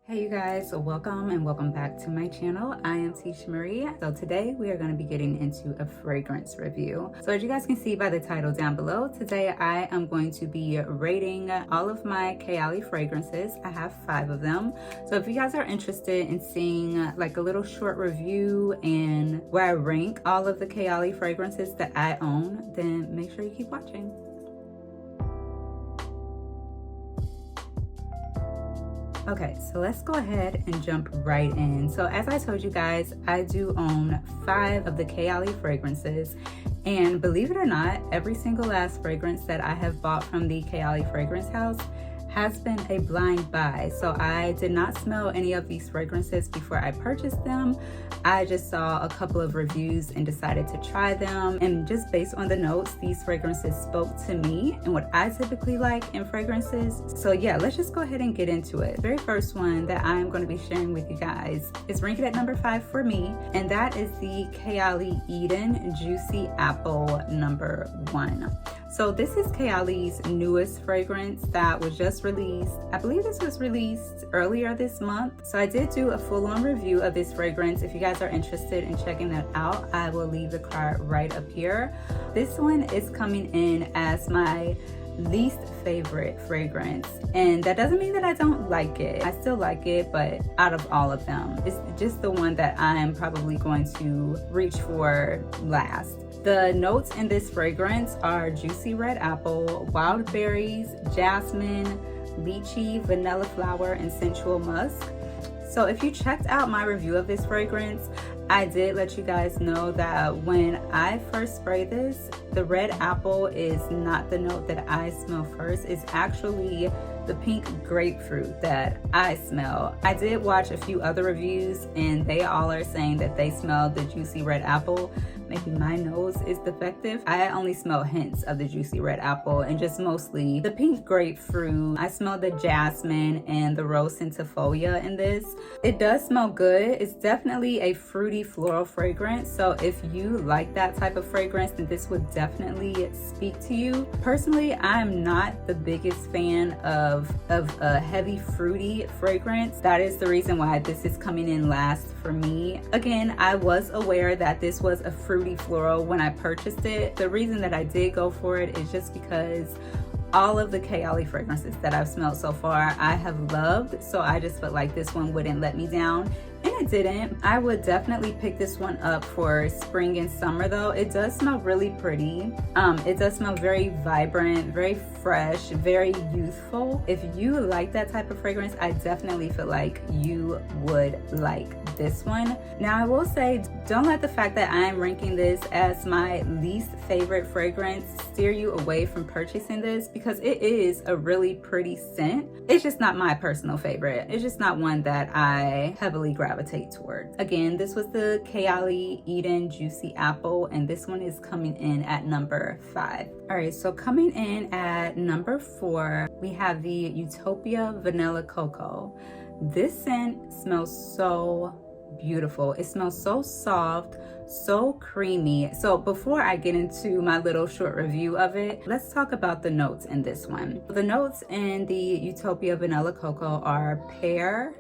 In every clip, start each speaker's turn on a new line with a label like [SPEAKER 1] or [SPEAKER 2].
[SPEAKER 1] Hey you guys, welcome and welcome back to my channel. I am Tisha Marie. So today we are going to be getting into a fragrance review. So as you guys can see by the title down below, today I am going to be rating all of my Kayali fragrances. I have 5 of them. So if you guys are interested in seeing like a little short review and where I rank all of the Kayali fragrances that I own, then make sure you keep watching. Okay, so let's go ahead and jump right in. So as I told you guys, I do own 5 of the Kayali fragrances. And believe it or not, every single last fragrance that I have bought from the Kayali fragrance house has been a blind buy. So I did not smell any of these fragrances before I purchased them. I just saw a couple of reviews and decided to try them. And just based on the notes, these fragrances spoke to me and what I typically like in fragrances. So yeah, let's just go ahead and get into it. The very first one that I'm going to be sharing with you guys is ranked at number 5 for me. And that is the Kayali Eden Juicy Apple number 1. So this is Kayali's newest fragrance that was just released. I believe this was released earlier this month. So I did do a full-on review of this fragrance. If you guys are interested in checking that out, I will leave the card right up here. This one is coming in as my least favorite fragrance, and that doesn't mean that I don't like it. I still like it, but out of all of them, it's just the one that I'm probably going to reach for last. The notes in this fragrance are juicy red apple, wild berries, jasmine, lychee, vanilla flower, and sensual musk. So if you checked out my review of this fragrance, I did let you guys know that when I first spray this, the red apple is not the note that I smell first. It's actually the pink grapefruit that I smell. I did watch a few other reviews and they all are saying that they smell the juicy red apple. Maybe my nose is defective. I only smell hints of the juicy red apple and just mostly the pink grapefruit. I smell the jasmine and the rose centifolia in this. It does smell good. It's definitely a fruity floral fragrance. So if you like that type of fragrance, then this would definitely speak to you. Personally, I'm not the biggest fan of a heavy fruity fragrance. That is the reason why this is coming in last for me. Again, I was aware that this was a fruity floral when I purchased it. The reason that I did go for it is just because all of the Kayali fragrances that I've smelled so far, I have loved. So I just felt like this one wouldn't let me down. And it didn't. I would definitely pick this one up for spring and summer though. It does smell really pretty. It does smell very vibrant, very fresh, very youthful. If you like that type of fragrance, I definitely feel like you would like this one. Now I will say, don't let the fact that I'm ranking this as my least favorite fragrance steer you away from purchasing this, because it is a really pretty scent. It's just not my personal favorite. It's just not one that I heavily gravitate toward. Again, this was the Kayali Eden Juicy Apple, and this one is coming in at number 5. All right, so coming in at number 4, we have the Utopia Vanilla Cocoa. This scent smells so beautiful. It smells so soft, so creamy. So before I get into my little short review of it, let's talk about the notes in this one. The notes in the Utopia Vanilla Cocoa are pear,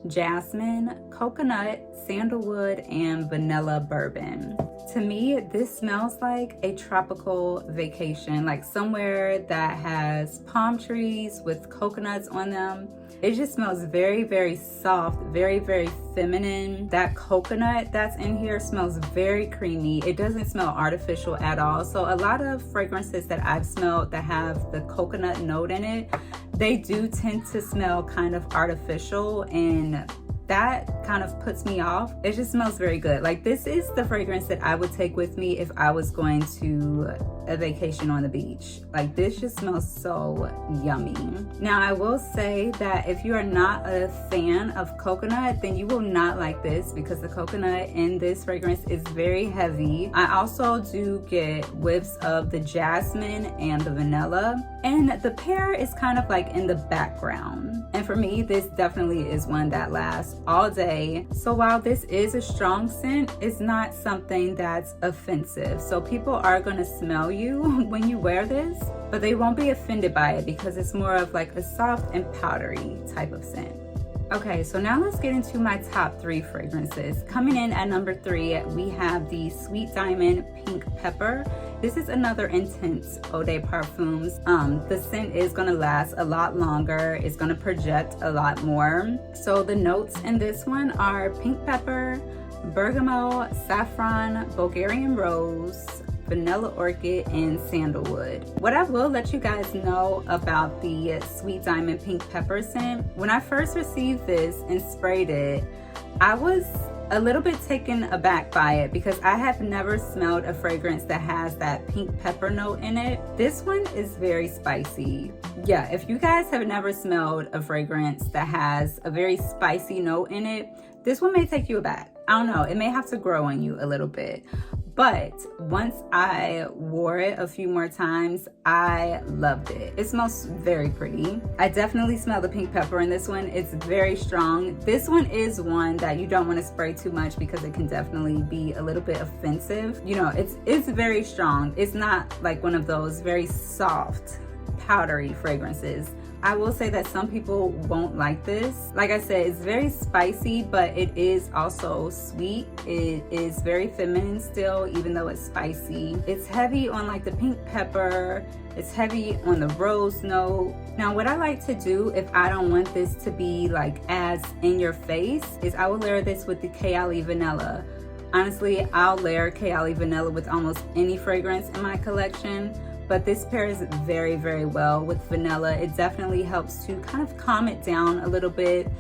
[SPEAKER 1] jasmine, coconut, sandalwood, and vanilla bourbon. To me, this smells like a tropical vacation, like somewhere that has palm trees with coconuts on them. It just smells very, very soft, very, very feminine. That coconut that's in here smells very creamy. It doesn't smell artificial at all. So a lot of fragrances that I've smelled that have the coconut note in it, they do tend to smell kind of artificial, and that kind of puts me off. It just smells very good. Like, this is the fragrance that I would take with me if I was going to a vacation on the beach. Like, this just smells so yummy. Now, I will say that if you are not a fan of coconut, then you will not like this, because the coconut in this fragrance is very heavy. I also do get whiffs of the jasmine and the vanilla, and the pear is kind of like in the background. And for me, this definitely is one that lasts all day. So while this is a strong scent, it's not something that's offensive. So people are going to smell you when you wear this, but they won't be offended by it because it's more of like a soft and powdery type of scent. Okay, so now let's get into my top 3 fragrances. Coming in at number 3, we have the Sweet Diamond Pink Pepper. This is another intense eau de parfums. The scent is gonna last a lot longer. It's gonna project a lot more. So the notes in this one are pink pepper, bergamot, saffron, Bulgarian rose, vanilla orchid, and sandalwood. What I will let you guys know about the Sweet Diamond Pink Pepper scent, when I first received this and sprayed it, I was a little bit taken aback by it because I have never smelled a fragrance that has that pink pepper note in it. This one is very spicy. Yeah, if you guys have never smelled a fragrance that has a very spicy note in it, this one may take you aback. I don't know, it may have to grow on you a little bit. But once I wore it a few more times, I loved it. It smells very pretty. I definitely smell the pink pepper in this one. It's very strong. This one is one that you don't want to spray too much because it can definitely be a little bit offensive. You know, it's very strong. It's not like one of those very soft, powdery fragrances. I will say that some people won't like this. Like I said, it's very spicy, but it is also sweet. It is very feminine still, even though it's spicy. It's heavy on like the pink pepper. It's heavy on the rose note. Now, what I like to do if I don't want this to be like as in your face is I will layer this with the Kayalı Vanilla. Honestly, I'll layer Kayalı Vanilla with almost any fragrance in my collection. But this pairs very, very well with vanilla. It definitely helps to kind of calm it down a little bit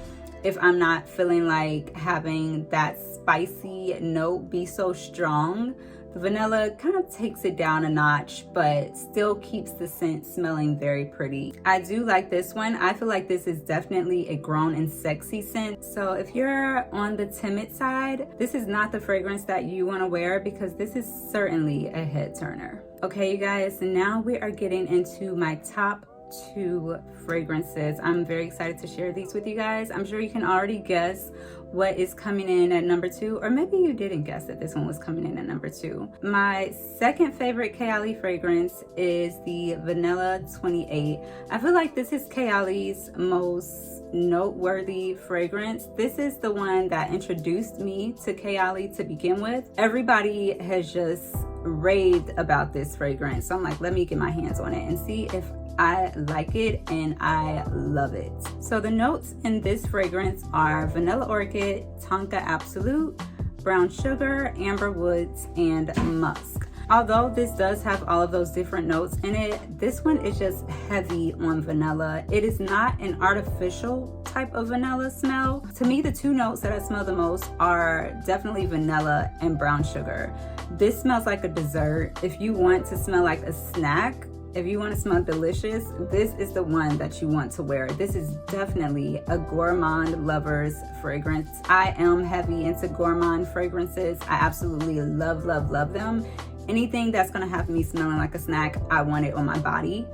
[SPEAKER 1] if I'm not feeling like having that spicy note be so strong. The vanilla kind of takes it down a notch, but still keeps the scent smelling very pretty. I do like this one. I feel like this is definitely a grown and sexy scent. So if you're on the timid side, this is not the fragrance that you want to wear because this is certainly a head turner. Okay, you guys, now we are getting into my top 2 fragrances. I'm very excited to share these with you guys. I'm sure you can already guess what is coming in at number 2, or maybe you didn't guess that this one was coming in at number 2. My second favorite Kayali fragrance is the Vanilla 28. I feel like this is Kayali's most noteworthy fragrance. This is the one that introduced me to Kayali to begin with. Everybody has just raved about this fragrance, so I'm like, let me get my hands on it and see if I like it, and I love it. So the notes in this fragrance are vanilla orchid, tonka absolute, brown sugar, amber woods, and musk. Although this does have all of those different notes in it, this one is just heavy on vanilla. It is not an artificial type of vanilla smell. To me, the 2 notes that I smell the most are definitely vanilla and brown sugar. This smells like a dessert. If you want to smell like a snack, if you want to smell delicious, this is the one that you want to wear. This is definitely a gourmand lover's fragrance. I am heavy into gourmand fragrances. I absolutely love, love, love them. Anything that's gonna have me smelling like a snack, I want it on my body.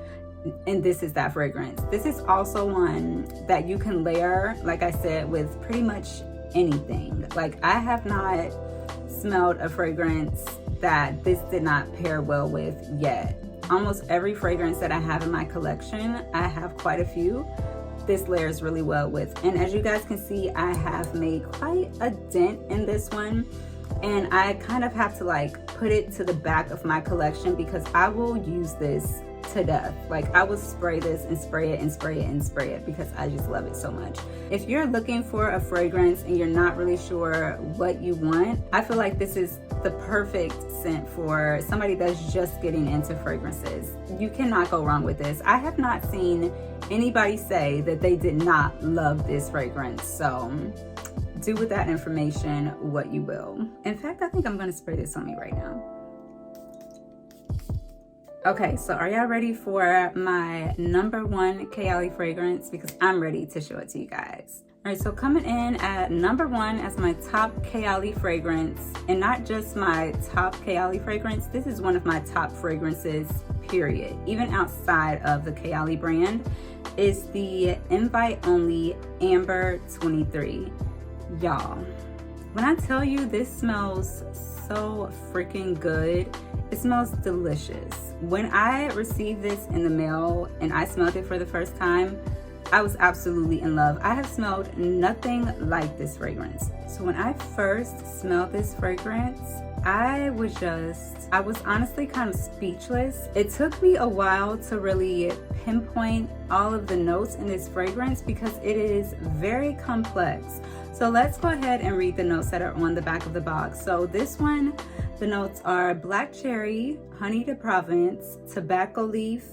[SPEAKER 1] And this is that fragrance. This is also one that you can layer, like I said, with pretty much anything. Like, I have not smelled a fragrance that this did not pair well with yet. Almost every fragrance that I have in my collection, I have quite a few, this layers really well with. And as you guys can see, I have made quite a dent in this one. And I kind of have to like put it to the back of my collection because I will use this to death. Like, I will spray this and spray it and spray it and spray it because I just love it so much. If you're looking for a fragrance and you're not really sure what you want, I feel like this is the perfect scent for somebody that's just getting into fragrances. You cannot go wrong with this. I have not seen anybody say that they did not love this fragrance. So do with that information what you will. In fact, I think I'm gonna spray this on me right now. Okay, so are y'all ready for my number 1 Kayali fragrance? Because I'm ready to show it to you guys. All right, so coming in at number 1 as my top Kayali fragrance, and not just my top Kayali fragrance, this is one of my top fragrances, period. Even outside of the Kayali brand, is the Invite Only Amber 23. Y'all, when I tell you this smells so freaking good, it smells delicious. When I received this in the mail and I smelled it for the first time, I was absolutely in love. I have smelled nothing like this fragrance. So when I first smelled this fragrance, I was honestly kind of speechless. It took me a while to really pinpoint all of the notes in this fragrance because it is very complex. So let's go ahead and read the notes that are on the back of the box. So this one, the notes are black cherry, honey de Provence, tobacco leaf,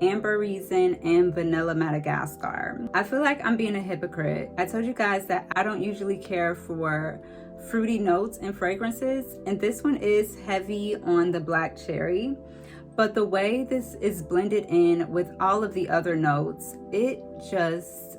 [SPEAKER 1] amber resin, and vanilla Madagascar. I feel like I'm being a hypocrite. I told you guys that I don't usually care for fruity notes and fragrances, and this one is heavy on the black cherry, but the way this is blended in with all of the other notes, it just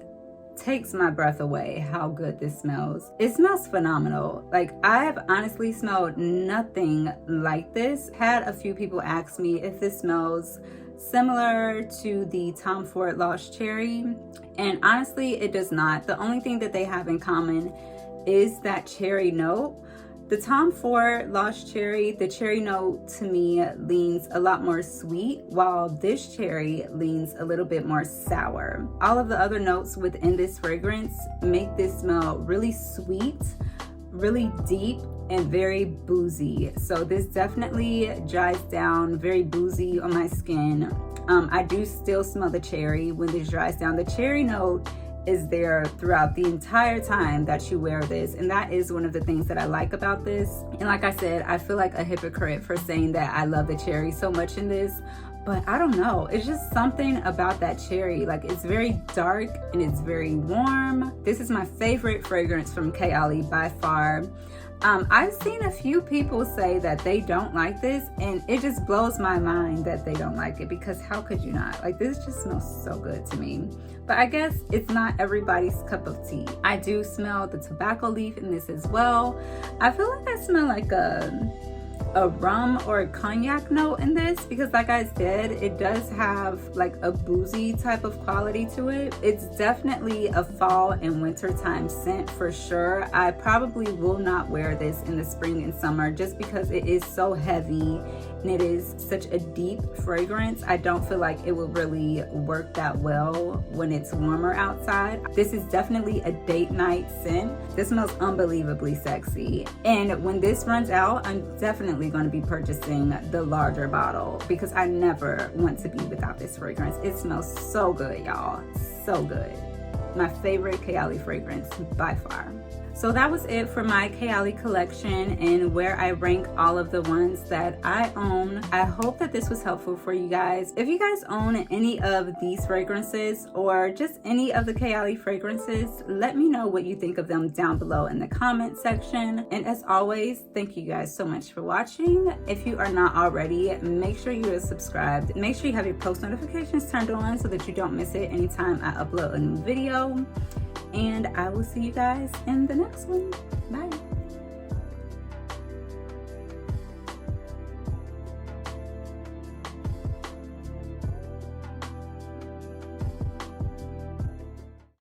[SPEAKER 1] takes my breath away how good this smells. It smells phenomenal. Like, I have honestly smelled nothing like this. Had a few people ask me if this smells similar to the Tom Ford Lost Cherry, and honestly it does not. The only thing that they have in common is that cherry note. The Tom Ford Lost Cherry, the cherry note to me leans a lot more sweet, while this cherry leans a little bit more sour. All of the other notes within this fragrance make this smell really sweet, really deep, and very boozy. So this definitely dries down very boozy on my skin. I do still smell the cherry when this dries down. The cherry note is there throughout the entire time that you wear this, and that is one of the things that I like about this. And like I said, I feel like a hypocrite for saying that I love the cherry so much in this, but I don't know, it's just something about that cherry. Like, it's very dark and it's very warm. This is my favorite fragrance from Kayali by far. I've seen a few people say that they don't like this, and it just blows my mind that they don't like it, because how could you not? Like, this just smells so good to me. But I guess it's not everybody's cup of tea. I do smell the tobacco leaf in this as well. I feel like I smell like a rum or a cognac note in this, because like I said, it does have like a boozy type of quality to it. It's definitely a fall and winter time scent for sure. I probably will not wear this in the spring and summer just because it is so heavy and it is such a deep fragrance. I don't feel like it will really work that well when it's warmer outside. This is definitely a date night scent. This smells unbelievably sexy, and when this runs out, I'm definitely going to be purchasing the larger bottle because I never want to be without this fragrance. It smells so good, y'all. So good. My favorite Kayali fragrance by far. So that was it for my Kayali collection and where I rank all of the ones that I own. I hope that this was helpful for you guys. If you guys own any of these fragrances or just any of the Kayali fragrances, let me know what you think of them down below in the comment section. And as always, thank you guys so much for watching. If you are not already, make sure you are subscribed. Make sure you have your post notifications turned on so that you don't miss it anytime I upload a new video. And I will see you guys in the next one. Bye.